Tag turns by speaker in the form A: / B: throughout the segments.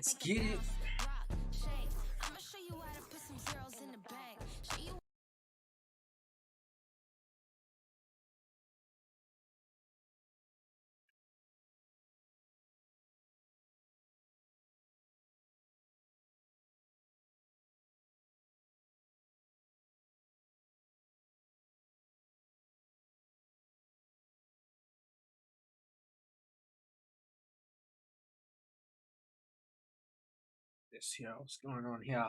A: Let's get it. Let's see what's going on here.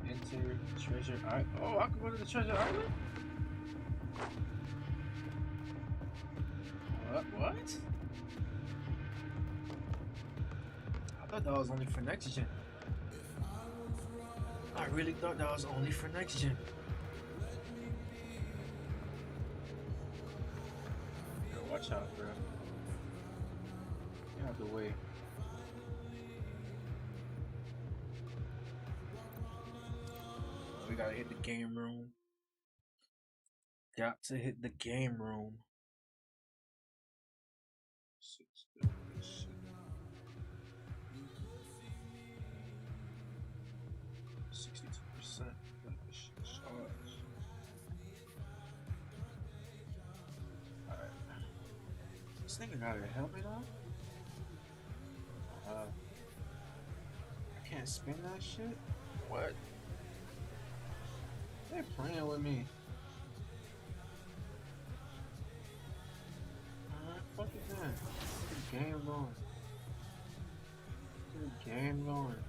A: Enter treasure island. Oh, I can go to the treasure island? What? I thought that was only for next gen. I really thought that was only for next gen. Yo, watch out, bro. Get out the way. We gotta hit the game room. Got to hit the game room. 62%. Alright. This nigga got a helmet on? I can't spin that shit? What? They're playing with me. Alright, fuck it then. Get the game going. Get the game going.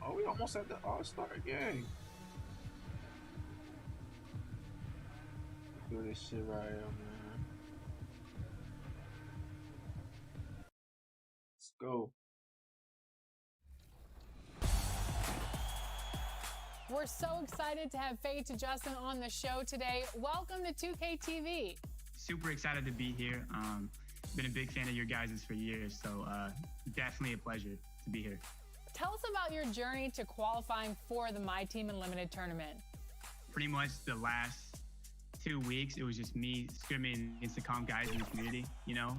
A: Oh, we almost at the All-Star game. Do this shit right here, man. Let's go.
B: We're so excited to have Faye to Justin on the show today. Welcome to 2K TV.
C: Super excited to be here. Been a big fan of your guys' for years, so definitely a pleasure to be here.
B: Tell us about your journey to qualifying for the My Team Unlimited tournament.
C: Pretty much the last 2 weeks, it was just me scrimming against the comp guys in the community, you know,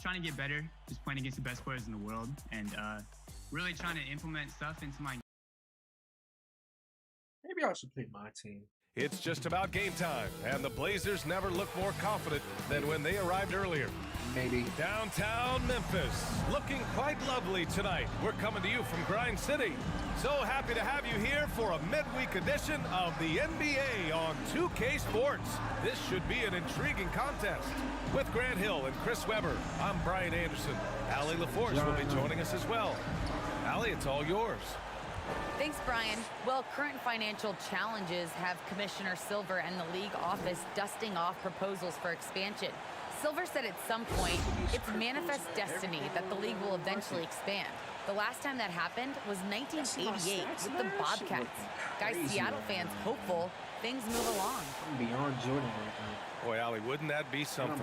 C: trying to get better, just playing against the best players in the world, and really trying to implement stuff into my.
A: Maybe I should play my team.
D: It's just about game time, and the Blazers never look more confident than when they arrived earlier.
A: Maybe.
D: Downtown Memphis, looking quite lovely tonight. We're coming to you from Grind City. So happy to have you here for a midweek edition of the NBA on 2K Sports. This should be an intriguing contest. With Grant Hill and Chris Webber, I'm Brian Anderson. Allie LaForce will be joining us as well. Allie, it's all yours.
E: Thanks, Brian. Well, current financial challenges have Commissioner Silver and the league office dusting off proposals for expansion. Silver said at some point, it's manifest destiny that the league will eventually expand. The last time that happened was 1988 with the Bobcats. Guys, Seattle fans hopeful things move along.
A: I'm beyond Jordan right now.
D: Boy, Allie, wouldn't that be something?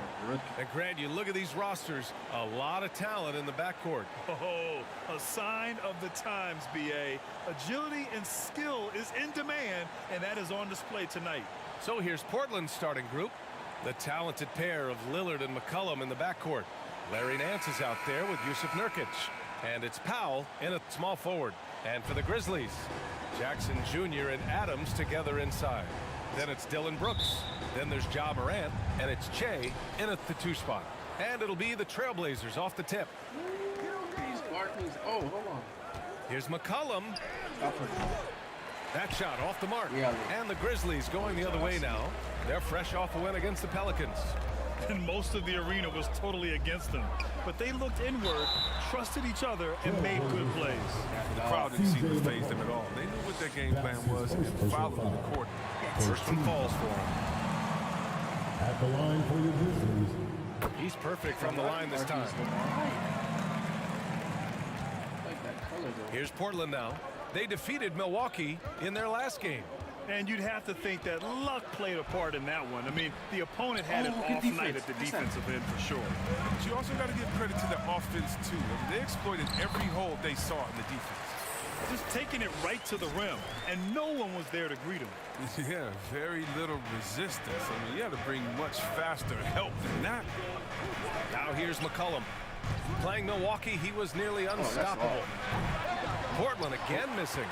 D: And Grant, you look at these rosters, a lot of talent in the backcourt.
F: Oh, a sign of the times, BA. Agility and skill is in demand, and that is on display tonight.
D: So here's Portland's starting group. The talented pair of Lillard and McCollum in the backcourt. Larry Nance is out there with Yusuf Nurkic. And it's Powell in a small forward. And for the Grizzlies, Jackson Jr. and Adams together inside. Then it's Dylan Brooks. Then there's Ja Morant. And it's Che in at the 2 spot. And it'll be the Trailblazers off the tip.
A: Oh, hold on.
D: Here's McCollum. That shot off the mark.
A: Yeah.
D: And the Grizzlies going the other way now. They're fresh off a win against the Pelicans.
F: And most of the arena was totally against them. But they looked inward, trusted each other, and made good plays.
G: The crowd didn't seem to faze them at all. They knew what their game plan was and followed to the court.
D: First one falls for him.
H: At the line for your Grizzlies.
D: He's perfect from the line this time. Here's Portland now. They defeated Milwaukee in their last game.
F: And you'd have to think that luck played a part in that one. I mean, the opponent had an off night at the defensive end for sure.
G: But you also got to give credit to the offense, too. I mean, they exploited every hole they saw in the defense.
F: Just taking it right to the rim, and no one was there to greet him.
G: Yeah, very little resistance. I mean, you had to bring much faster help than that.
D: Now here's McCollum. Playing Milwaukee, he was nearly unstoppable. Portland again missing.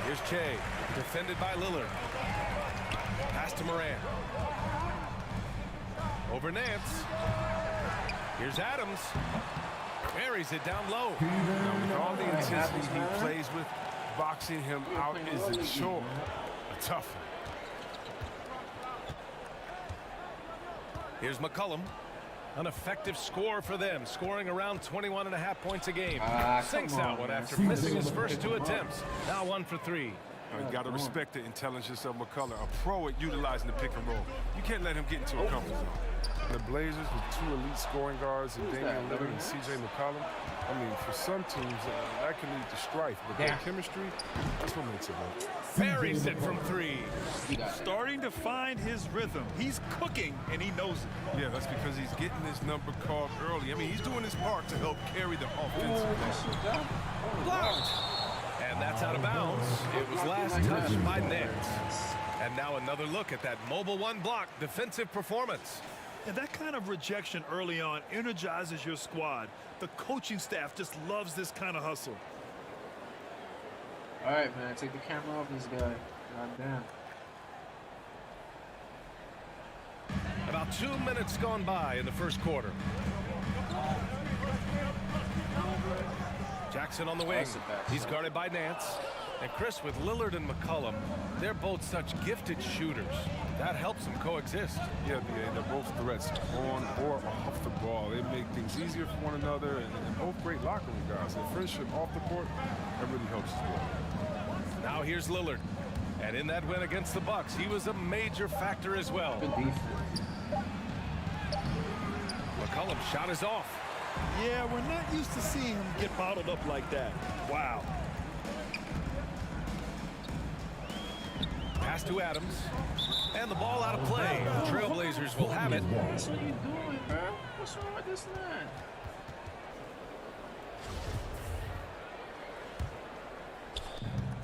D: Here's Che, defended by Lillard. Pass to Morant. Over Nance. Here's Adams. Buries it down low.
G: Now, with all the intensity he plays with, boxing him out is a chore. A tough one.
D: Here's McCollum. An effective score for them, scoring around 21.5 points a game. Sinks out one after missing his first 2 attempts. Now 1 for 3.
G: You got to respect the intelligence of McCullough, a pro at utilizing the pick and roll. You can't let him get into a comfort zone. The Blazers with 2 elite scoring guards and Damian Lillard and C.J. McCollum. I mean, for some teams, that can lead to strife, but their chemistry, that's what makes it work.
D: Buries it from 3.
F: Starting to find his rhythm. He's cooking, and he knows it.
G: Yeah, that's because he's getting his number called early. I mean, he's doing his part to help carry the offense.
D: Blocked. And that's out of bounds. It was last touched by Nance. And now another look at that mobile 1 block defensive performance.
F: And that kind of rejection early on energizes your squad. The coaching staff just loves this kind of hustle.
A: All right, man. Take the camera off this guy. God damn.
D: About 2 minutes gone by in the first quarter. Jackson on the wing. He's guarded by Nance. And Chris, with Lillard and McCollum, they're both such gifted shooters. That helps them coexist.
G: Yeah, they're both threats on or off the ball. They make things easier for one another, and both great locker room guys. Their friendship off the court, that really helps as well.
D: Now here's Lillard. And in that win against the Bucks, he was a major factor as well.
A: Good defense.
D: McCollum's shot is off.
F: Yeah, we're not used to seeing him get bottled up like that. Wow.
D: Pass to Adams. And the ball out of play. The Trailblazers will have it.
A: What are you doing, bro? What's wrong with this line?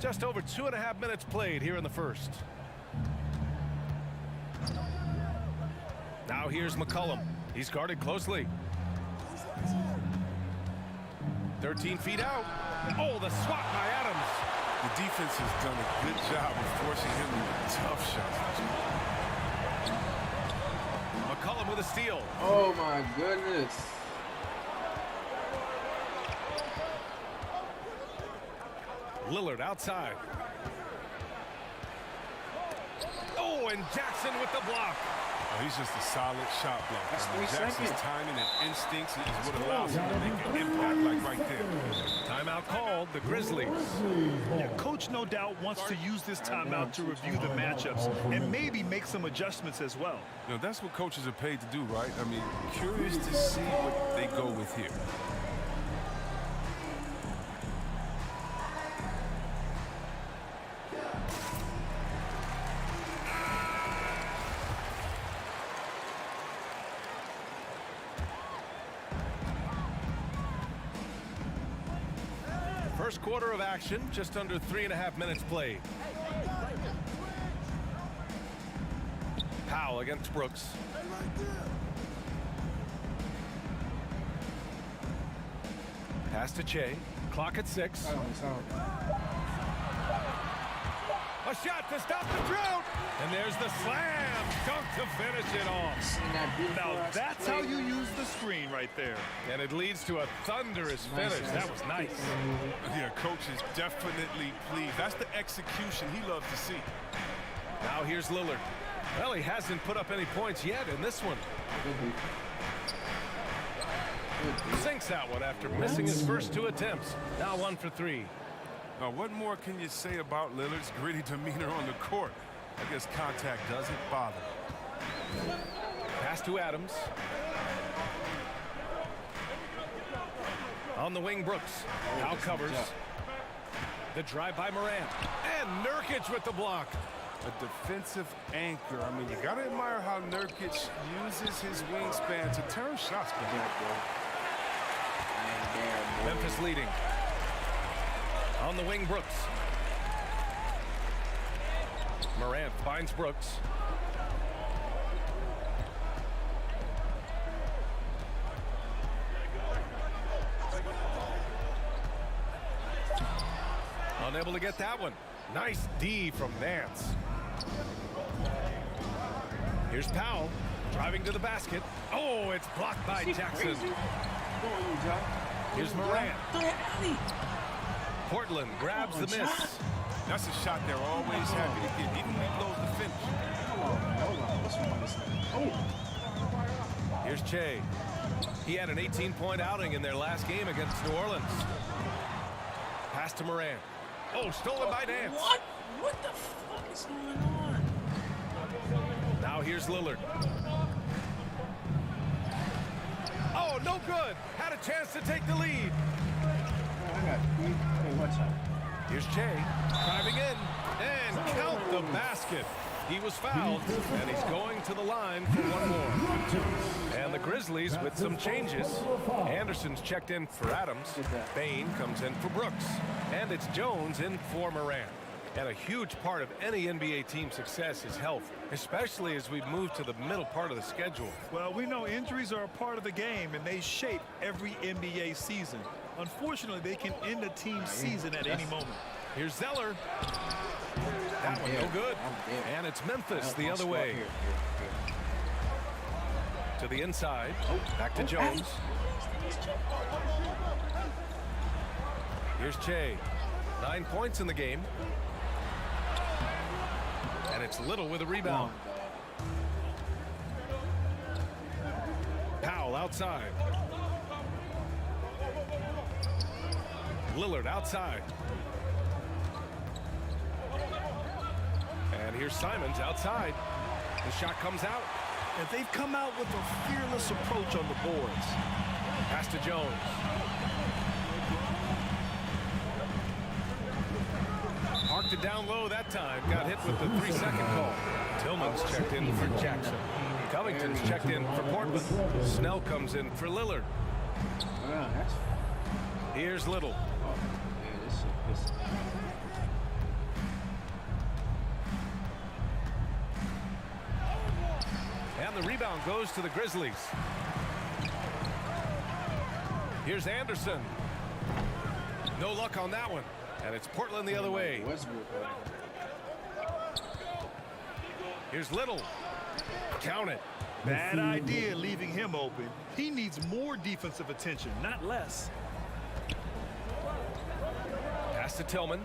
D: Just over 2.5 minutes played here in the first. Now here's McCollum. He's guarded closely. 13 feet out. Oh, the swat by Adams.
G: The defense has done a good job of forcing him into tough shots.
D: McCollum with a steal.
A: Oh my goodness.
D: Lillard outside. Oh, and Jackson with the block.
G: Oh, he's just a solid shot block.
A: That's 3
G: Jackson's
A: seconds.
G: timing and instincts is what allows him to make an impact like right there.
D: Timeout called, the Grizzlies.
F: Yeah, coach no doubt wants to use this timeout to review the matchups and maybe make some adjustments as well.
G: You know, that's what coaches are paid to do, right? I mean, curious to see what they go with here.
D: First quarter of action, just under 3.5 minutes played. Powell against Brooks. Pass to Che. Clock at 6. A shot to stop the drought. And there's the slam dunk to finish it off.
F: Now that's how you use the screen right there.
D: And it leads to a thunderous finish. That was nice.
G: Yeah, coach is definitely pleased. That's the execution he loves to see.
D: Now here's Lillard. Well, he hasn't put up any points yet in this one. Sinks that one after missing his first 2 attempts. Now 1 for 3.
G: Now, what more can you say about Lillard's gritty demeanor on the court? I guess contact doesn't bother.
D: Pass to Adams. On the wing, Brooks. Now covers. The drive by Morant. And Nurkic with the block.
G: A defensive anchor. I mean, you got to admire how Nurkic uses his wingspan to turn shots.
D: Memphis leading. On the wing, Brooks. Morant finds Brooks. Unable to get that one. Nice D from Nance. Here's Powell driving to the basket. Oh, it's blocked by Jackson. Here's Morant. Portland grabs the miss.
G: That's a shot they're always happy to get, even when he blows the finish.
D: Here's Che. He had an 18-point outing in their last game against New Orleans. Pass to Morant. Oh, stolen by Nance.
A: What the fuck is going on?
D: Now here's Lillard. Oh, no good. Had a chance to take the lead.
A: Watch out.
D: Here's Che driving in and count the basket. He was fouled, and he's going to the line for one more. And the Grizzlies with some changes. Anderson's checked in for Adams. Bain comes in for Brooks. And it's Jones in for Morant. And a huge part of any NBA team's success is health, especially as we move to the middle part of the schedule.
F: Well, we know injuries are a part of the game, and they shape every NBA season. Unfortunately, they can end a team's season at any moment.
D: Here's Zeller. That one no good. And it's Memphis the other way. To the inside. Back to Jones. Here's Che. 9 points in the game. And it's Little with a rebound. Powell outside. Lillard outside. And here's Simons outside. The shot comes out.
F: And they've come out with a fearless approach on the boards.
D: Pass to Jones. Marked it down low that time. Got hit with the 3-second call. Tillman's checked in for Jackson. Covington's checked in for Portland. Snell comes in for Lillard. Here's Little. And the rebound goes to the Grizzlies. Here's Anderson. No luck on that one. And it's Portland the other way. Here's Little. Count it.
F: Bad idea leaving him open. He needs more defensive attention, not less.
D: Pass to Tillman.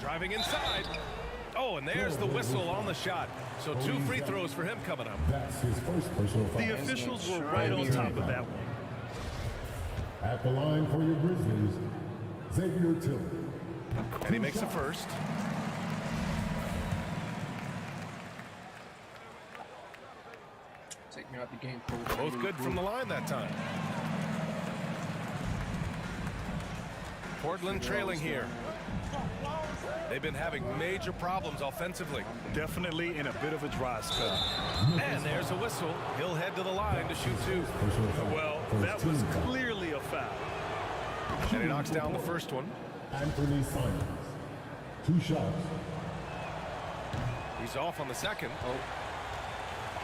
D: Driving inside. Oh, and there's the whistle on the shot. So 2 free throws for him coming up.
H: That's his first personal foul.
F: The officials were right on top of that one.
H: At the line for your Grizzlies, Xavier Tillman.
D: And he makes the first.
A: Take me out the game, coach.
D: Both good from the line that time. Portland trailing here. They've been having major problems offensively.
F: Definitely in a bit of a dry spell.
D: And there's a whistle. He'll head to the line to shoot 2.
F: Well, that was clearly a foul.
D: And he knocks down the first one.
H: Anthony Simons. 2 shots.
D: He's off on the second.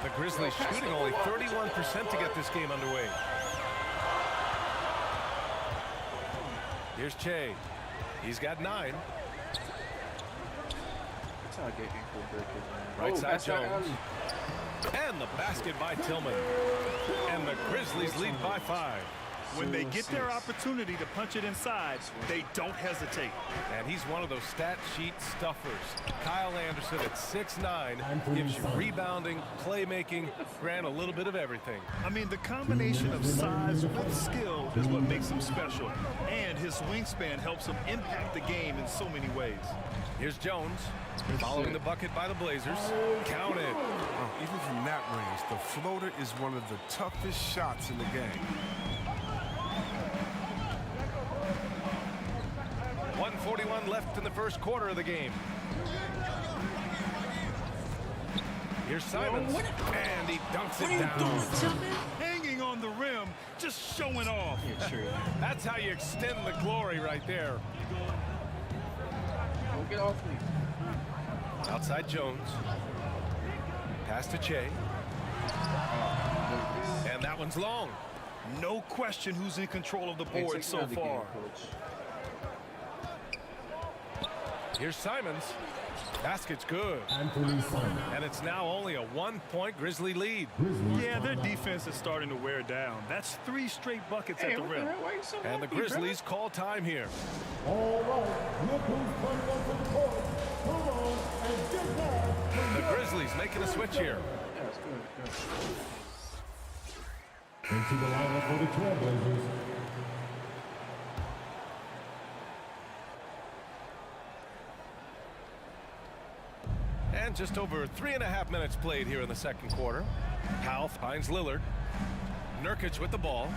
D: The Grizzlies shooting only 31% to get this game underway. Here's Che. He's got 9. Right side Jones. And the basket by Tillman. And the Grizzlies lead by 5.
F: When they get their opportunity to punch it inside, they don't hesitate.
D: And he's one of those stat sheet stuffers. Kyle Anderson at 6'9", gives you rebounding, playmaking, Grant, a little bit of everything.
F: I mean, the combination of size with skill is what makes him special. And his wingspan helps him impact the game in so many ways.
D: Here's Jones, following the bucket by the Blazers. Count it.
G: Even from that range, the floater is one of the toughest shots in the game.
D: 1:41 left in the first quarter of the game. Here's Simons, and he dunks it down.
F: Hanging on the rim, just showing off.
D: That's how you extend the glory right there.
A: Get off me.
D: Outside Jones. Pass to Che. And that one's long.
F: No question who's in control of the
A: Hey,
F: board
A: take
F: so
A: it out of the game,
F: far.
A: Coach.
D: Here's Simons. Basket's good.
H: Anthony Simons.
D: And it's now only a 1-point Grizzly lead.
H: Grizzlies
F: Yeah, their
H: on top.
F: defense is starting to wear down. That's 3 straight buckets
A: Hey,
F: at the
A: what the
F: rim.
A: hell? Why you so
D: And the
A: happy, bro?
D: Grizzlies call time here.
H: All right, look who's coming onto the court. Come on and get that.
D: The Grizzlies making a switch here.
A: Yeah, it's good.
H: Into the lineup for the Trailblazers.
D: And just over 3.5 minutes played here in the second quarter. Powell finds Lillard. Nurkic with the ball.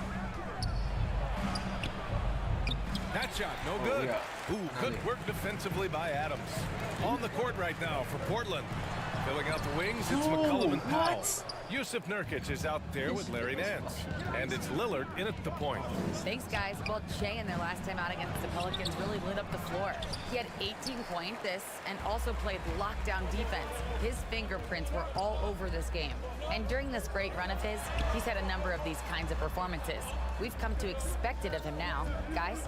D: That shot, no good.
A: yeah.
D: Ooh, good work defensively by Adams. On the court right now for Portland. Filling out the wings, it's McCollum and Powell. Yusuf Nurkic is out there with Larry Nance. And it's Lillard in at the point.
E: Thanks, guys. Well, Che in their last time out against the Pelicans really lit up the floor. He had 18 points and also played lockdown defense. His fingerprints were all over this game. And during this great run of his, he's had a number of these kinds of performances. We've come to expect it of him now. Guys?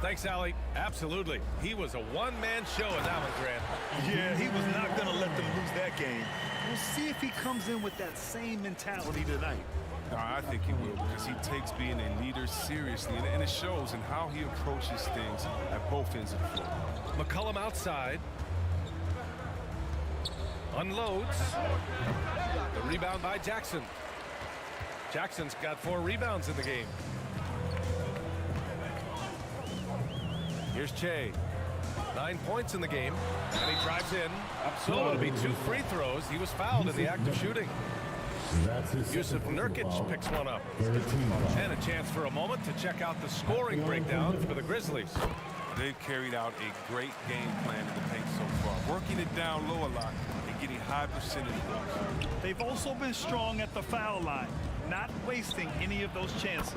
D: Thanks, Allie. Absolutely. He was a one-man show in that one, Grant.
F: Yeah, he was not going to let them lose that game. We'll see if he comes in with that same mentality tonight.
G: No, I think he will because he takes being a leader seriously, and it shows in how he approaches things at both ends of the floor.
D: McCollum outside. Unloads. The rebound by Jackson. Jackson's got 4 rebounds in the game. Here's Che. 9 points in the game, and he drives in. So it'll be 2 free throws. He was fouled in the act of shooting.
H: That's his
D: Yusuf
H: second personal foul.
D: Nurkic picks one up.
H: 13 foul.
D: And a chance for a moment to check out the scoring breakdown for the Grizzlies.
G: They've carried out a great game plan in the paint so far, working it down low a lot and getting high percentage goals.
F: They've also been strong at the foul line, not wasting any of those chances.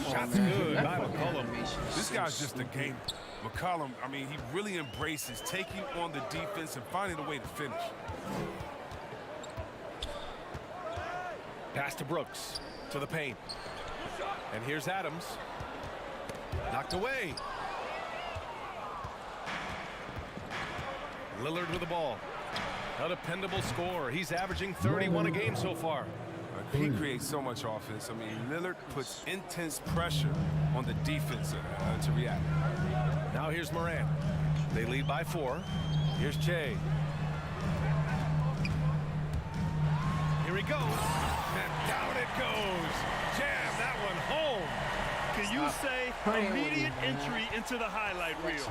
D: Shots good by
A: fucking
D: McCollum.
A: animation is
G: This
A: so
G: guy's just a
A: stupid.
G: gamer. McCollum, I mean, he really embraces taking on the defense and finding a way to finish.
D: Pass to Brooks, to the paint. And here's Adams. Knocked away. Lillard with the ball. A dependable scorer. He's averaging 31 a game so far.
G: He creates so much offense. I mean, Lillard puts intense pressure on the defense to react.
D: Now here's Morant. They lead by 4. Here's Che. Here he goes. And down it goes. Jam that one home.
F: Can you say
A: playing with
F: immediate
A: me, man.
F: entry into the highlight reel?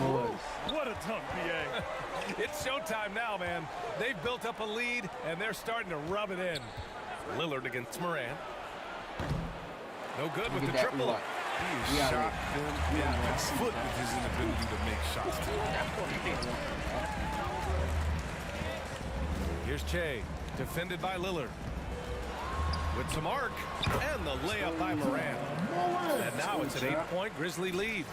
A: Boys.
F: What a dunk, BA.
D: It's showtime now, man. They've built up a lead, and they're starting to rub it in. Lillard against Morant. No good with
A: Look
D: the
A: at that
D: triple.
A: block.
G: He
A: We
G: has
A: gotta-
G: shot them in the foot with his inability to make shots.
D: Here's Che, defended by Lillard. With some arc, and the layup by Morant. And now it's an 8-point Grizzly lead.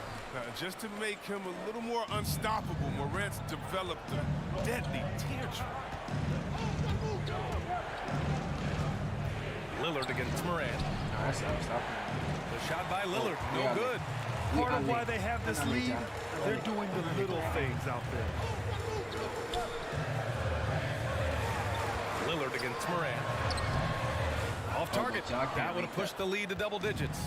G: Just to make him a little more unstoppable, Morant's developed a deadly teardrop.
D: Lillard against Morant.
A: That's not stopping.
D: The shot by Lillard, no
A: Yeah.
D: good.
F: Part of why they have this lead, they're doing the little things out there.
D: Lillard against Morant. Off target. That would have pushed the lead to double digits.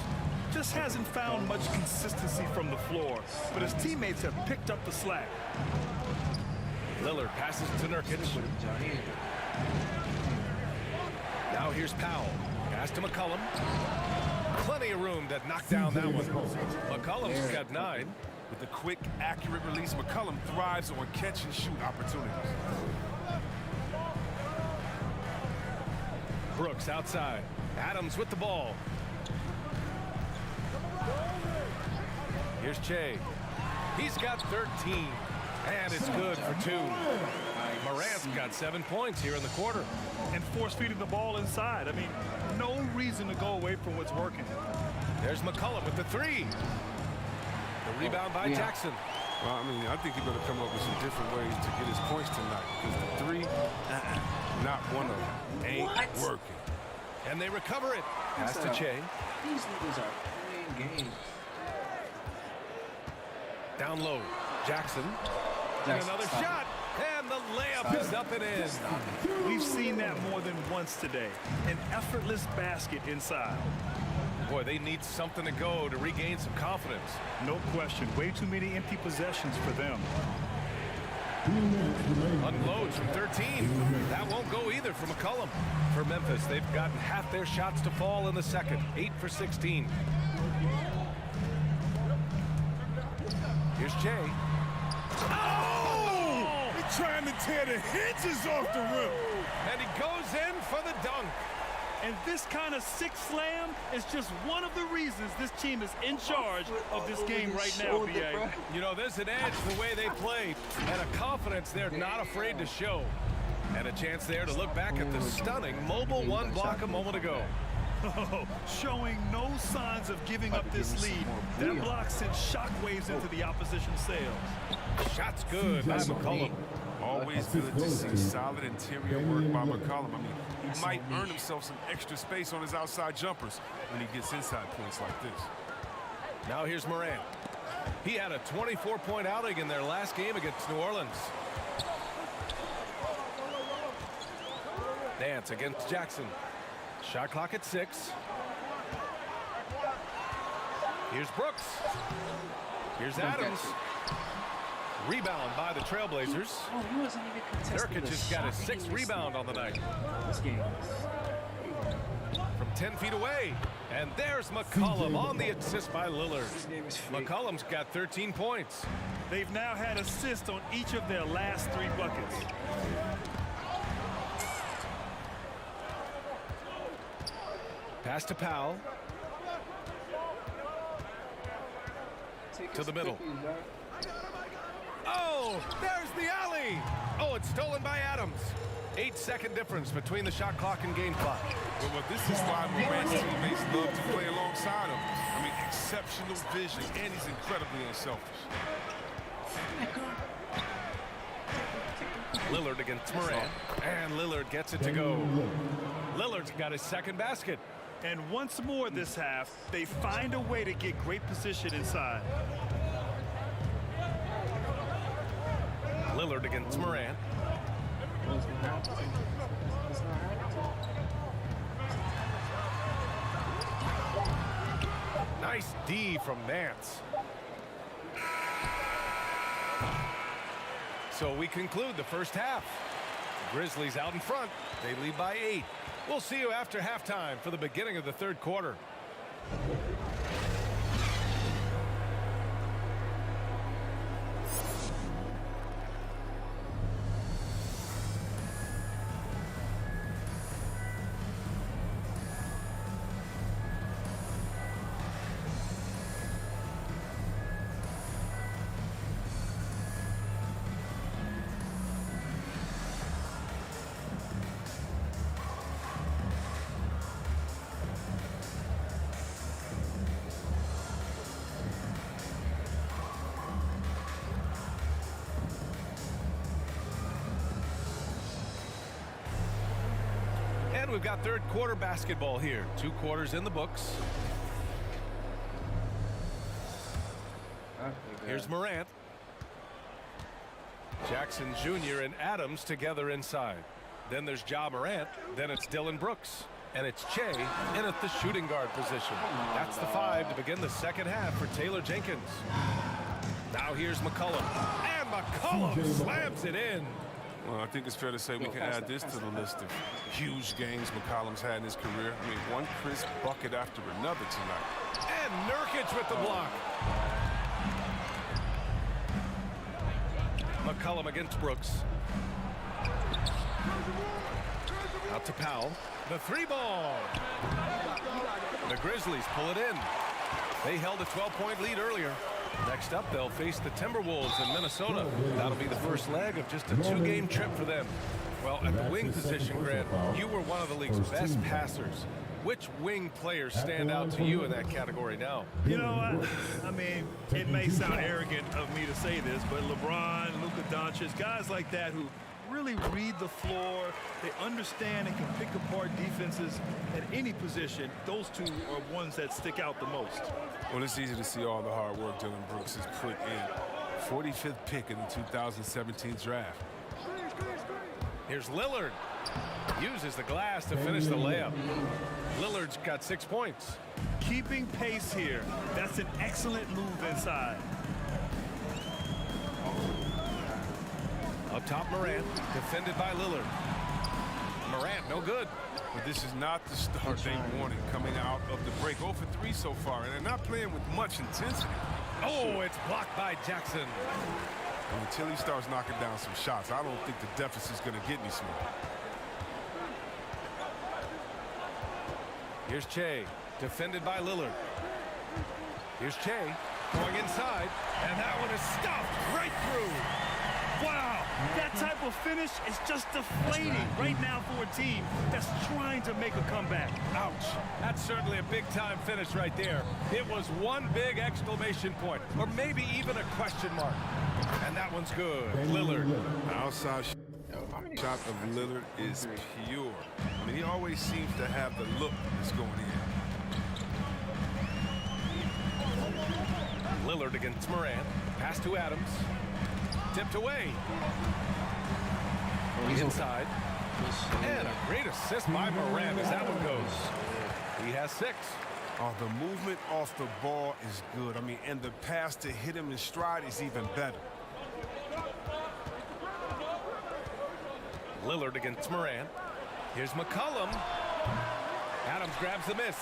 F: just hasn't found much consistency from the floor, but his teammates have picked up the slack.
D: Lillard passes to Nurkic. Now here's Powell. Pass to McCollum. Plenty of room to knock down that one. McCollum's got 9.
G: With the quick, accurate release, McCollum thrives on catch-and-shoot opportunities.
D: Brooks outside. Adams with the ball. Here's Che. He's got 13. And it's good for 2. Morant's got 7 points here in the quarter.
F: And force-feeding the ball inside. I mean, no reason to go away from what's working.
D: There's McCollum with the 3. The rebound by Jackson.
G: Well, I mean, I think he better come up with some different ways to get his points tonight. Because the 3, not one of them, ain't working.
D: And they recover it. Pass to Che.
A: These niggas are playing games.
D: Down low. Jackson. And another shot. And the layup is up and in.
F: We've seen that more than once today. An effortless basket inside.
D: Boy, they need something to go to regain some confidence.
F: No question. Way too many empty possessions for them.
D: Unloads from 13. That won't go either for McCollum. For Memphis, they've gotten half their shots to fall in the second. 8 for 16. Here's Jay.
G: Oh! He's trying to tear the hinges off the rim.
D: And he goes in for the dunk.
F: And this kind of sick slam is just one of the reasons this team is in charge of this game right now, B.A.
D: You know, there's an edge the way they play and a confidence they're not afraid to show. And a chance there to look back at the stunning mobile 1 block a moment ago.
F: Oh, showing no signs of giving up this lead. That block sent shockwaves into the opposition sails.
D: Shot's good by McCollum.
G: Always good to see solid interior work by McCollum. I mean, he might earn himself some extra space on his outside jumpers when he gets inside points like this.
D: Now here's Morant. He had a 24-point outing in their last game against New Orleans. Nance against Jackson. Shot clock at 6. Here's Brooks. Here's Adams. Rebound by the Trailblazers.
A: Oh, he wasn't even contesting.
D: Nurkic just got his 6th rebound on the night.
A: This game.
D: From 10 feet away. And there's McCollum on the assist by Lillard. McCollum's got 13 points.
F: They've now had assists on each of their last 3 buckets.
D: Pass to Powell. To the middle. Oh, there's the alley. Oh, it's stolen by Adams. 8-second difference between the shot clock and game clock.
G: But this is why Morant's teammates love to play alongside him. I mean, exceptional vision, and he's incredibly unselfish.
D: Lillard against Morant, and Lillard gets it to go. Lillard's got his 2nd basket.
F: And once more this half, they find a way to get great position inside.
D: Lillard against Morant. Nice D from Nance. So we conclude the first half. Grizzlies out in front. They lead by 8. We'll see you after halftime for the beginning of the 3rd quarter. And we've got 3rd quarter basketball here. 2 quarters in the books. Here's Morant. Jackson Jr. and Adams together inside. Then there's Ja Morant. Then it's Dylan Brooks. And it's Che in at the shooting guard position. That's the 5 to begin the second half for Taylor Jenkins. Now here's McCollum. And McCollum slams it in.
G: Well, I think it's fair to say we can add this to the list of huge games McCollum's had in his career. I mean, one crisp bucket after another tonight.
D: And Nurkic with the block. McCollum against Brooks. Out to Powell. The 3 ball. The Grizzlies pull it in. They held a 12-point lead earlier. Next up, they'll face the Timberwolves in Minnesota. That'll be the first leg of just a 2-game trip for them. Well, at the wing position, Grant, you were one of the league's best passers. Which wing players stand out to you in that category now?
F: You know, I mean, it may sound arrogant of me to say this, but LeBron, Luka Doncic, guys like that who really read the floor, they understand and can pick apart defenses at any position. Those two are ones that stick out the most.
G: Well, it's easy to see all the hard work Dillon Brooks has put in. 45th pick in the 2017 draft.
D: Here's Lillard. Uses the glass to finish the layup. Lillard's got 6 points.
F: Keeping pace here. That's an excellent move inside.
D: Up top, Morant, defended by Lillard. Morant, no good.
G: But this is not the start they wanted coming out of the break. 0 for 3 so far, and they're not playing with much intensity.
D: Oh, it's blocked by Jackson.
G: And until he starts knocking down some shots, I don't think the deficit's going to get any smaller.
D: Here's Che, defended by Lillard. Here's Che, going inside, and that one is stuffed right through.
F: Wow, that type of finish is just deflating right now for a team that's trying to make a comeback.
D: Ouch. That's certainly a big-time finish right there. It was one big exclamation point, or maybe even a question mark. And that one's good. Lillard.
G: The outside shot of Lillard is pure. I mean, he always seems to have the look that's going in.
D: Lillard against Morant. Pass to Adams. Tipped away. He's inside. And a great assist by Morant as that one goes. He has 6.
G: Oh, the movement off the ball is good. I mean, and the pass to hit him in stride is even better.
D: Lillard against Morant. Here's McCollum. Adams grabs the miss.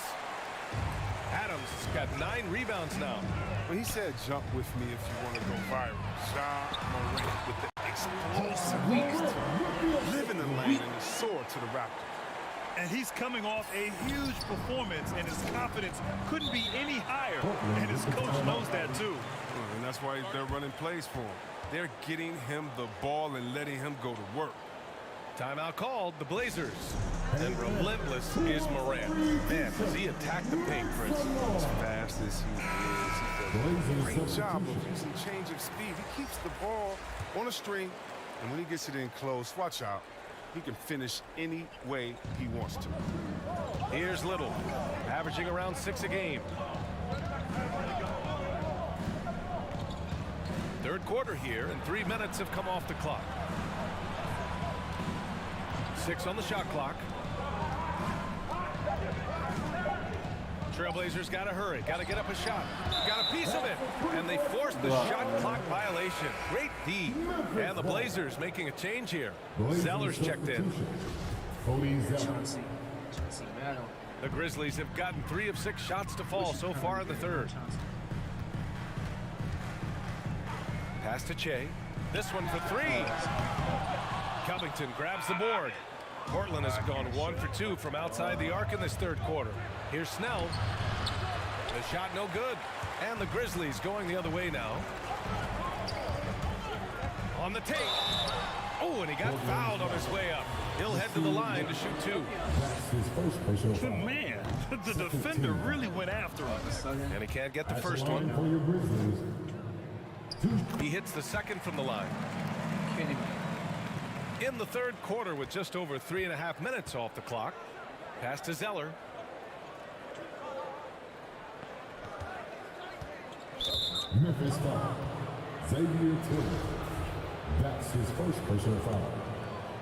D: Adams has got 9 rebounds now.
G: Well, he said, jump with me if you want to go viral. Ja Morant with the explosive beast. Live in the lane and soar to the Raptors.
F: And he's coming off a huge performance, and his confidence couldn't be any higher. And his coach knows that, too.
G: And that's why they're running plays for him. They're getting him the ball and letting him go to work.
D: Timeout called, the Blazers. And relentless is Morant. Man, does he attack the paint, Chris?
G: As fast as he is, he does a great job of using change of speed. He keeps the ball on a string, and when he gets it in close, watch out. He can finish any way he wants to.
D: Here's Little, averaging around 6 a game. Third quarter here, and 3 minutes have come off the clock. 6 on the shot clock. Trailblazers got to hurry, got to get up a shot, got a piece of it, and they forced the shot clock violation. Great D, and the Blazers making a change here. Zellers checked in. The Grizzlies have gotten 3 of 6 shots to fall so far in the third. Pass to Che. This one for 3. Covington grabs the board. Portland has gone 1 for 2 from outside the arc in this third quarter. Here's Snell. The shot no good. And the Grizzlies going the other way now. On the take. Oh, and he got fouled on his way up. He'll head to the line to shoot 2.
F: Man, the defender really went after him.
D: And he can't get the first one. He hits the second from the line. In the third quarter with just over 3.5 minutes off the clock. Pass to Zeller.
H: Memphis foul. Xavier Tillman. That's his first personal foul.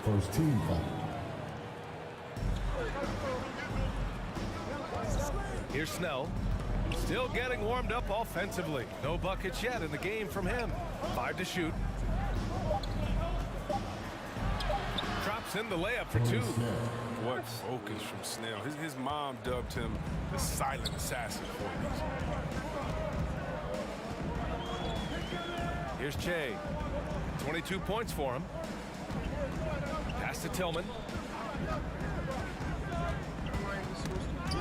H: First team foul.
D: Here's Snell. Still getting warmed up offensively. No buckets yet in the game from him. 5 to shoot. Drops in the layup for 2.
G: What focus from Snell. His mom dubbed him the silent assassin for these.
D: Here's Che. 22 points for him. Pass to Tillman.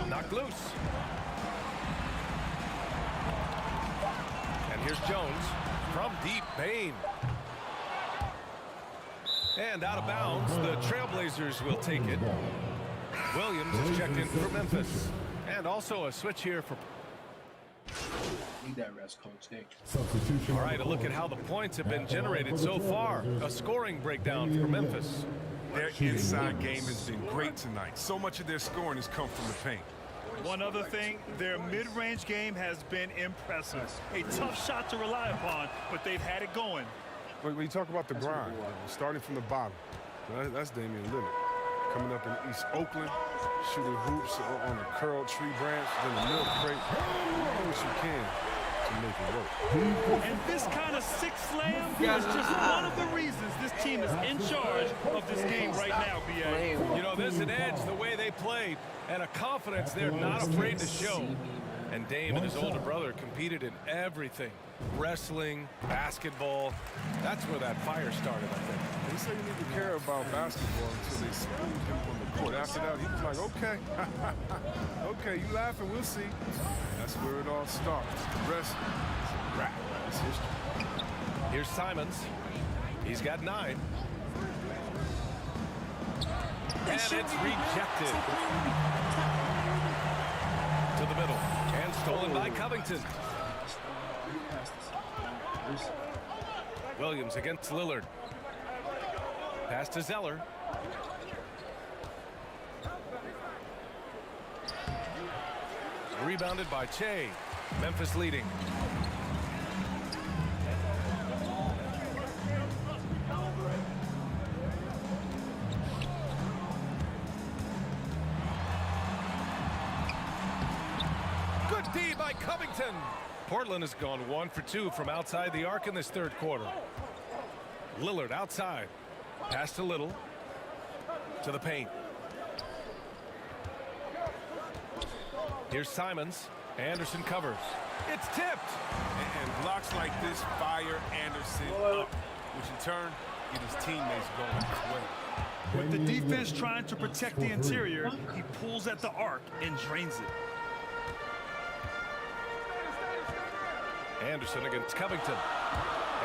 D: Knocked loose. And here's Jones from deep. Bain. And out of bounds, the Trailblazers will take it. Williams is checked in for Memphis. And also a switch here for...
A: Need that rest, Coach. Thank you.
H: Substitution.
D: All right, a look at how the points have been generated so far. A scoring breakdown for Memphis.
G: Their inside game has been great tonight. So much of their scoring has come from the paint.
F: One other thing, their mid-range game has been impressive. A tough shot to rely upon, but they've had it going.
G: When you talk about the grind, starting from the bottom, that's Damian Lillard. Coming up in East Oakland, shooting hoops on a curled tree branch, then a milk crate. Do what you can to make it work.
F: And this kind of six slam is just one of the reasons this team is in charge of this game right now, B.A.
D: You know, there's an edge the way they played and a confidence they're not afraid to show. And Dame and his older brother competed in everything. Wrestling, basketball. That's where that fire started, I think.
G: They say you need to care about basketball until they screwed him on the court. After that, he was like, okay, okay, you laughing, we'll see. That's where it all starts. The rest is a wrap. It's history.
D: Here's Simons. He's got 9. And it's rejected. To the middle. And stolen by Covington. Williams against Lillard. Pass to Zeller. Rebounded by Che. Memphis leading. Good D by Covington. Portland has gone 1 for 2 from outside the arc in this third quarter. Lillard outside. Pass to Little. To the paint. Here's Simons. Anderson covers. It's tipped.
G: And blocks like this fire Anderson up, which in turn get his teammates going as well.
F: With the defense trying to protect the interior, he pulls at the arc and drains it.
D: Anderson against Covington.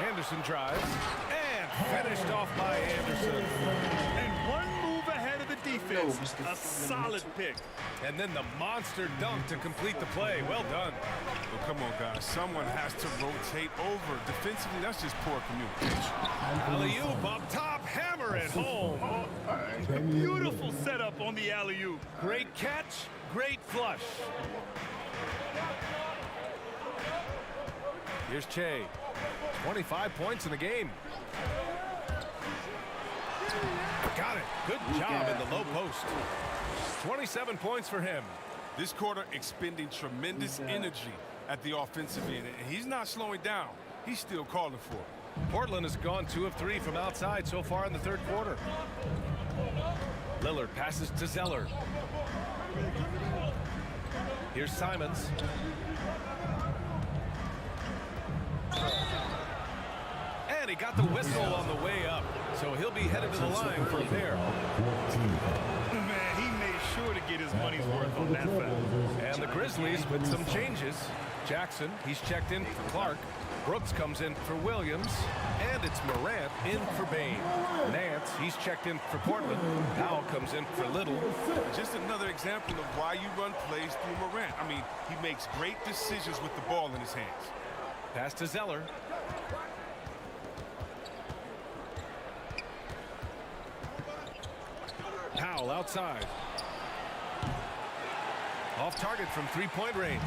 D: Anderson drives and finished off by Anderson.
F: And one move ahead of the defense. A solid pick.
D: And then the monster dunk to complete the play. Well done.
G: Well, come on, guys. Someone has to rotate over. Defensively, that's just poor communication.
D: Alley-oop up top, hammer it home.
F: Beautiful setup on the alley-oop.
D: Great catch, great flush. Here's Che. 25 points in the game. Got it. Good job in the low post. 27 points for him.
G: This quarter expending tremendous energy at the offensive end, and he's not slowing down. He's still calling for it.
D: Portland has gone 2 of 3 from outside so far in the third quarter. Lillard passes to Zeller. Here's Simons. And he got the whistle on the way up, so he'll be headed to the line for a pair.
F: Man, he made sure to get his money's worth on that foul.
D: And the Grizzlies with some changes. Jackson, he's checked in for Clark. Brooks comes in for Williams. And it's Morant in for Bain. Nance, he's checked in for Portland. Powell comes in for Little.
G: Just another example of why you run plays through Morant. I mean, he makes great decisions with the ball in his hands.
D: Pass to Zeller. Powell outside. Off target from three-point range.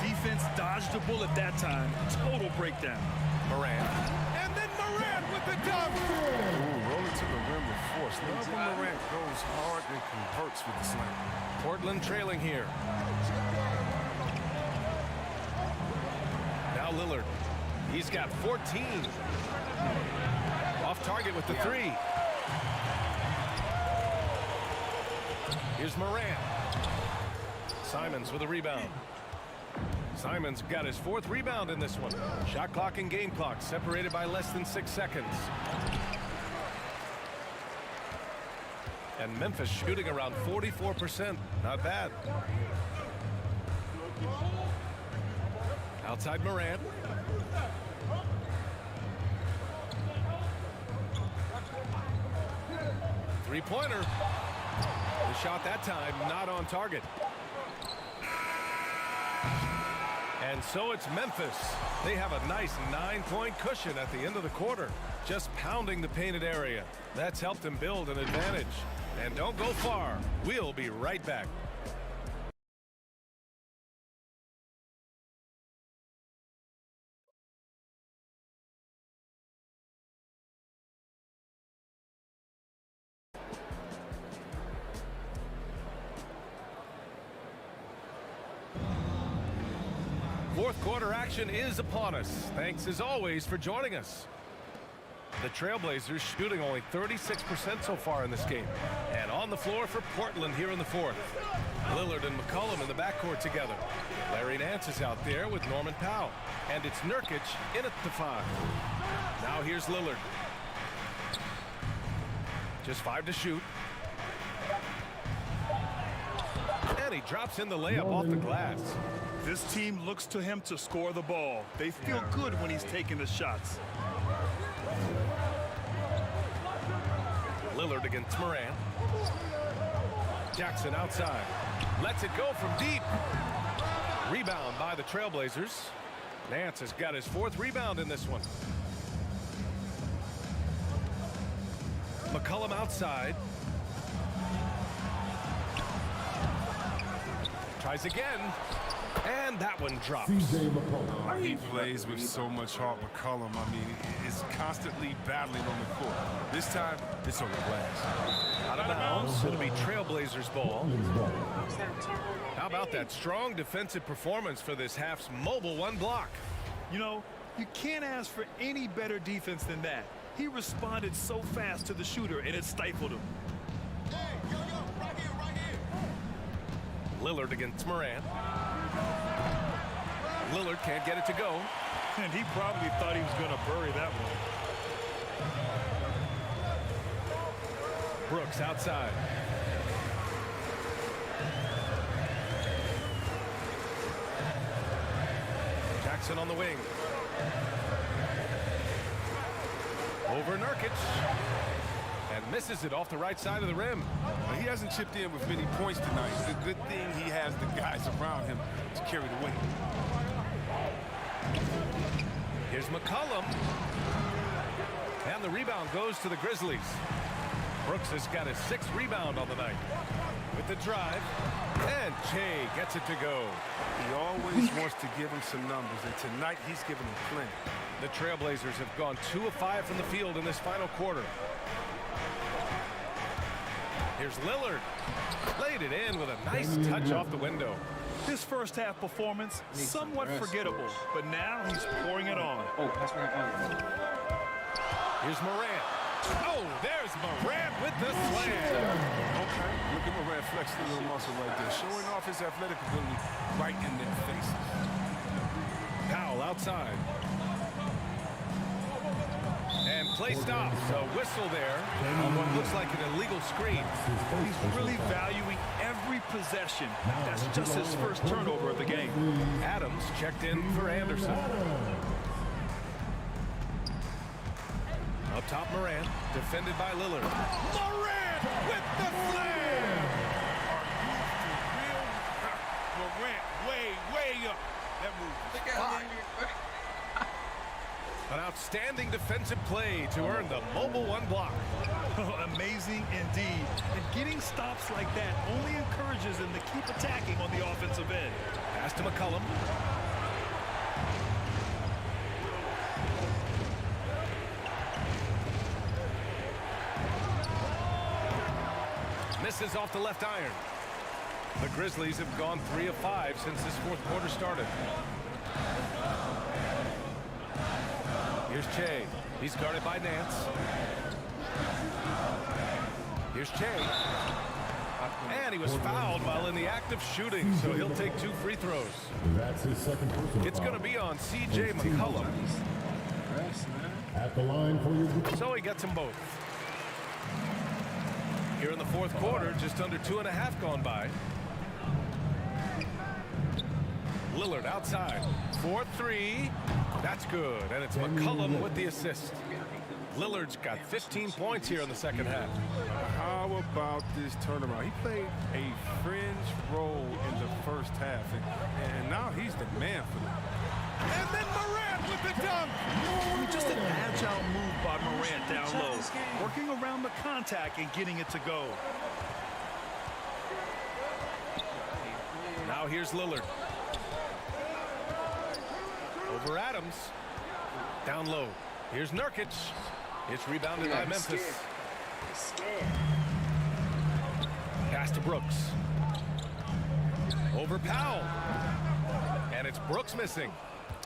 F: Defense dodged a bullet that time. Total breakdown.
D: Morant. And then Morant with the dunk.
G: Ooh, roll it to the rim with force. Love when Morant goes hard and converts with the slam.
D: Portland trailing here. Lillard. He's got 14. Off target with the three. Here's Morant. Simons with a rebound. Simons got his 4th rebound in this one. Shot clock and game clock separated by less than 6 seconds. And Memphis shooting around 44%. Not bad. Outside Morant. Three-pointer. The shot that time not on target. And so it's Memphis. They have a nice 9-point cushion at the end of the quarter, just pounding the painted area. That's helped them build an advantage. And don't go far. We'll be right back. Fourth quarter action is upon us. Thanks as always for joining us. The Trailblazers shooting only 36% so far in this game. And on the floor for Portland here in the 4th. Lillard and McCollum in the backcourt together. Larry Nance is out there with Norman Powell. And it's Nurkic in at the 5. Now here's Lillard. Just 5 to shoot. And he drops in the layup off the glass.
F: This team looks to him to score the ball. They feel good when he's taking the shots.
D: Lillard against Morant. Jackson outside. Lets it go from deep. Rebound by the Trailblazers. Nance has got his 4th rebound in this one. McCollum outside. Tries again. And that one drops.
G: He plays with so much heart, McCollum. I mean, is constantly battling on the court. This time, it's on the glass.
D: Out of bounds. It'll be Trailblazers ball. How about that strong defensive performance for this half's mobile 1 block?
F: You know, you can't ask for any better defense than that. He responded so fast to the shooter, and it stifled him.
D: Lillard against Morant. Lillard can't get it to go.
F: And he probably thought he was going to bury that one.
D: Brooks outside. Jackson on the wing. Over Nurkic. And misses it off the right side of the rim.
G: He hasn't chipped in with many points tonight. It's a good thing he has the guys around him to carry the weight.
D: Here's McCollum. And the rebound goes to the Grizzlies. Brooks has got his 6th rebound on the night. With the drive. And Jay gets it to go.
G: He always wants to give him some numbers, and tonight he's giving him plenty.
D: The Trailblazers have gone 2 of 5 from the field in this final quarter. Here's Lillard. Laid it in with a nice touch off the window.
F: His first half performance, somewhat forgettable, but now he's pouring it on.
A: Oh, that's right.
D: Here's Morant. Oh, there's Morant with the slam.
G: Okay, look at Morant flexing a little muscle right there, showing off his athletic ability right in their faces.
D: Powell outside. And play stops. A whistle there on what looks like an illegal screen.
F: He's really valuing every possession. That's just his first turnover of the game.
D: Adams checked in for Anderson. Up top, Morant, defended by Lillard. Morant with the slam!
G: Morant way up. That move.
D: An outstanding defensive play to earn the mobile 1 block.
F: Amazing indeed. And getting stops like that only encourages him to keep attacking on the offensive end.
D: Pass to McCollum. Misses off the left iron. The Grizzlies have gone 3 of 5 since this 4th quarter started. Here's Che. He's guarded by Nance. Here's Che. And he was fouled while in the act of shooting, so he'll take 2 free throws.
H: That's his second personal
D: It's going to
H: foul.
D: be on C.J. McCollum.
H: At the line for your...
D: So he gets them both. Here in the fourth quarter, just under 2.5 gone by. Lillard outside. 4-3. That's good. And it's McCollum with the assist. Lillard's got 15 points here in the second half.
G: How about this turnaround? He played a fringe role in the first half, and now he's the man for them.
D: And then Morant with the dunk.
F: Just an agile move by Morant down low, working around the contact and getting it to go.
D: Now here's Lillard. Over Adams. Down low. Here's Nurkic. It's rebounded by Memphis. Pass to Brooks. Over Powell. And it's Brooks missing.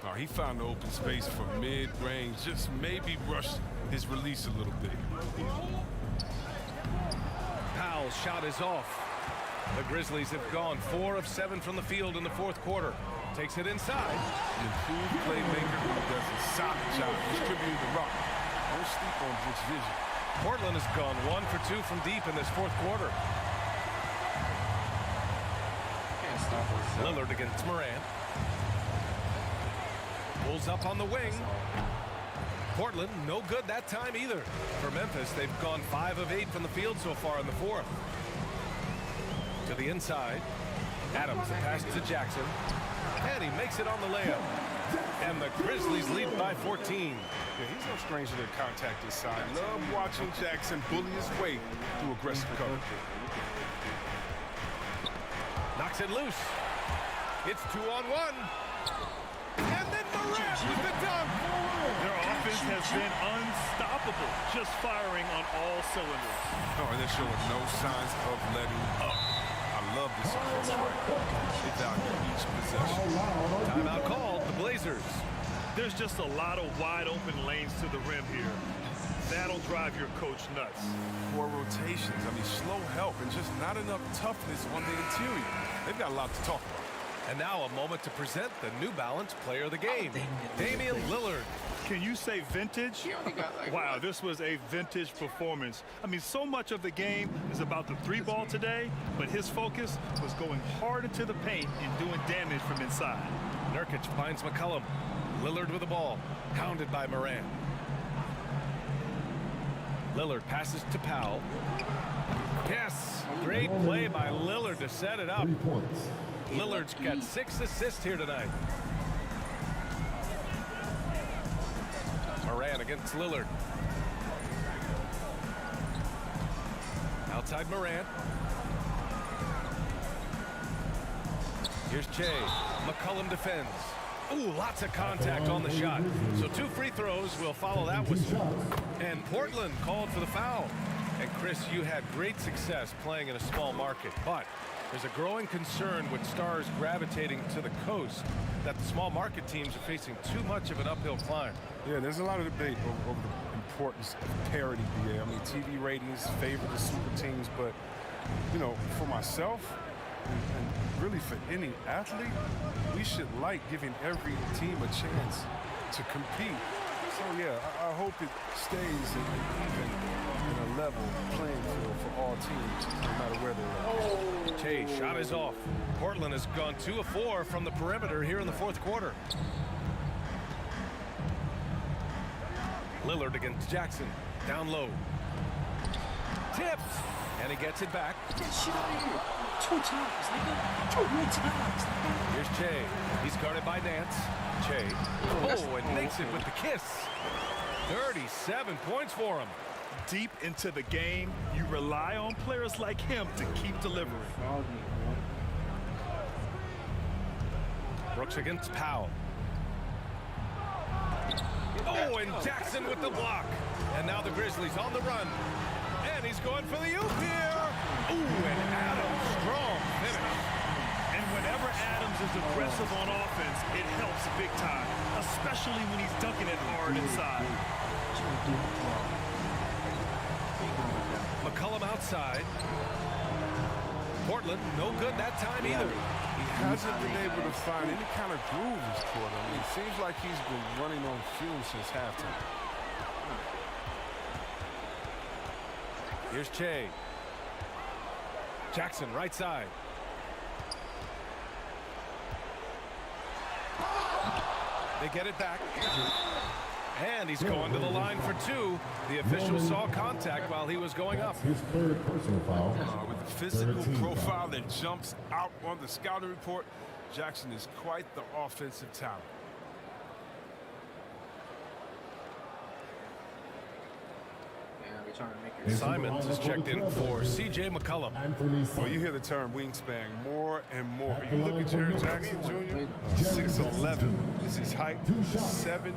G: Oh, he found the open space for mid-range. Just maybe rush his release a little bit.
D: Powell's shot is off. The Grizzlies have gone 4 of 7 from the field in the fourth quarter. Takes it inside.
G: An improved playmaker who does a solid job distributing the rock. Don't sleep on Brooks' vision.
D: Portland has gone 1 for 2 from deep in this fourth quarter.
A: Can't stop us.
D: Lillard against Morant. Pulls up on the wing. Portland, no good that time either. For Memphis, they've gone 5 of 8 from the field so far in the fourth. To the inside. Adams, the pass to Jackson. And he makes it on the layup. And the Grizzlies lead by 14.
G: Yeah, he's no stranger to contact inside. Love watching Jackson bully his way through aggressive cover.
D: Knocks it loose. It's 2-on-1. And then Morant with the dunk.
F: Their offense has been unstoppable, just firing on all cylinders.
G: Oh, and they're showing no signs of letting up. I love this approach right now. They value each possession.
D: Timeout called, the Blazers.
F: There's just a lot of wide open lanes to the rim here. That'll drive your coach nuts.
G: Poor rotations. I mean, slow help and just not enough toughness on the interior. They've got a lot to talk about.
D: And now a moment to present the New Balance Player of the Game, Damian Lillard.
F: Can you say vintage?
A: He only got like
F: Wow, this was a vintage performance. I mean, so much of the game is about the 3-ball today, but his focus was going hard into the paint and doing damage from inside.
D: Nurkic finds McCollum. Lillard with the ball, hounded by Morant. Lillard passes to Powell. Yes, great play by Lillard to set it up.
H: 3 points.
D: Lillard's got 6 assists here tonight. Morant against Lillard. Outside Morant. Here's Che. McCollum defends. Ooh, lots of contact on the shot. So 2 free throws will follow that whistle. And Portland called for the foul. And Chris, you had great success playing in a small market, but there's a growing concern with stars gravitating to the coast that the small market teams are facing too much of an uphill climb.
G: Yeah, there's a lot of debate over the importance of parity, BA. I mean, TV ratings favor the super teams, but, you know, for myself, and really for any athlete, we should like giving every team a chance to compete. So, yeah, I hope it stays even in a level playing field for all teams, no matter where they're at.
D: Che, shot is off. Portland has gone 2 of 4 from the perimeter here in the fourth quarter. Lillard against Jackson. Down low. Tips. And he gets it back.
A: Get that shit out of here. 2 times, nigga. 2 more times.
D: Here's Che. He's guarded by Nance. Che. Oh, and makes it with the kiss. 37 points for him.
F: Deep into the game, you rely on players like him to keep delivering.
D: Brooks against Powell. Oh, and Jackson with the block. And now the Grizzlies on the run. And he's going for the oop here. Ooh, and Adams, strong finish.
F: And whenever Adams is aggressive on offense, it helps big time, especially when he's dunking it hard inside.
D: McCollum outside. Portland, no good that time either.
G: He hasn't been able to find any kind of groove this quarter. I mean, it seems like he's been running on fumes since halftime.
D: Here's Che. Jackson, right side. They get it back. And he's going to the line for two. The official saw contact while he was going up.
H: His third personal foul.
G: With the physical profile that jumps out on the scouting report, Jackson is quite the offensive talent.
D: Simons is checked in for C.J. McCollum.
G: Well, you hear the term wingspan more and more. You look at Jaren Jackson Jr., 6'11". This is his height, 7'4".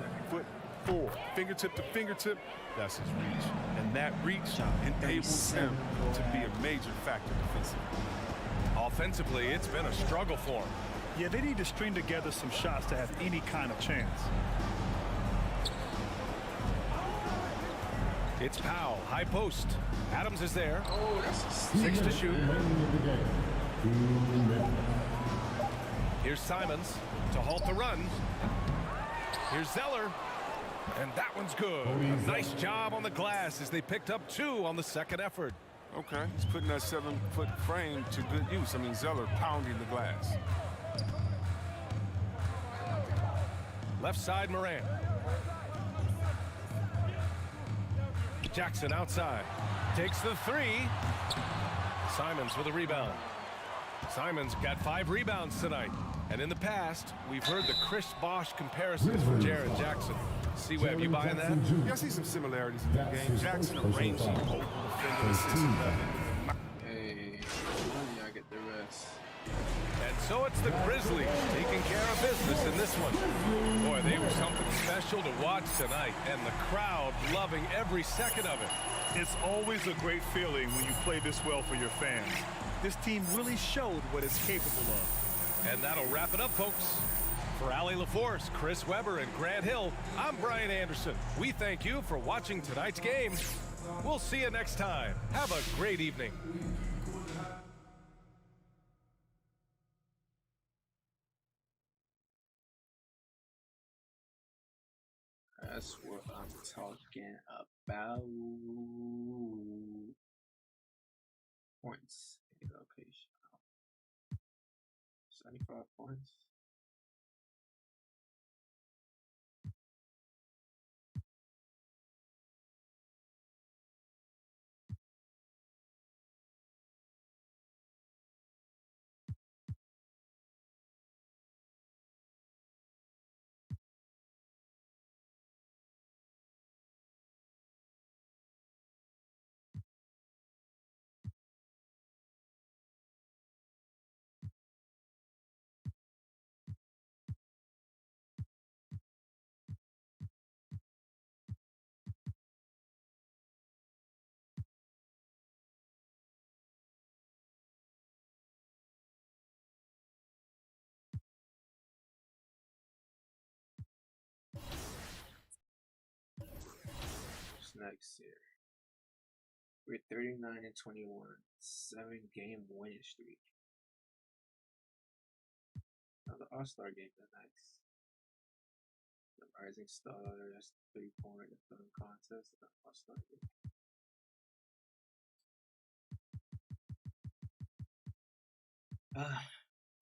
G: Fingertip to fingertip, that's his reach. And that reach enables him to be a major factor defensively.
D: Offensively, it's been a struggle for him.
F: Yeah, they need to string together some shots to have any kind of chance.
D: It's Powell, high post. Adams is there.
A: Oh, that's
D: 6 to shoot. Here's Simons to halt the run. Here's Zeller. And that one's good. A nice job on the glass as they picked up 2 on the second effort.
G: Okay, he's putting that 7-foot frame to good use. I mean, Zeller pounding the glass.
D: Left side, Moran. Jackson outside. Takes the 3. Simons with a rebound. Simons got 5 rebounds tonight. And in the past, we've heard the Chris Bosh comparisons for Jaren Jackson. C-Web, you buying that?
G: Yeah, I see some similarities in the game. Jackson, a rangy defender,
A: Hey, I get the rest.
D: And so it's the Grizzlies taking care of business in this one. Boy, they were something special to watch tonight, and the crowd loving every second of it.
F: It's always a great feeling when you play this well for your fans. This team really showed what it's capable of.
D: And that'll wrap it up, folks. For Allie LaForce, Chris Webber, and Grant Hill, I'm Brian Anderson. We thank you for watching tonight's game. We'll see you next time. Have a great evening.
A: That's what I'm talking about. Points in location. 75 points. Next year, we're 39-21, 7-game winning streak. Now the All-Star game tonight. The Rising Star, that's the 3-point dunk contest, the All-Star game.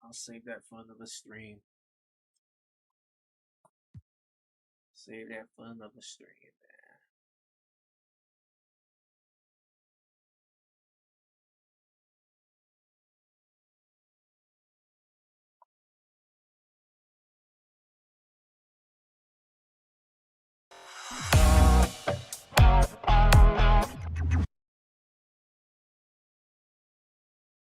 A: I'll save that for another stream. Save that for another stream, man.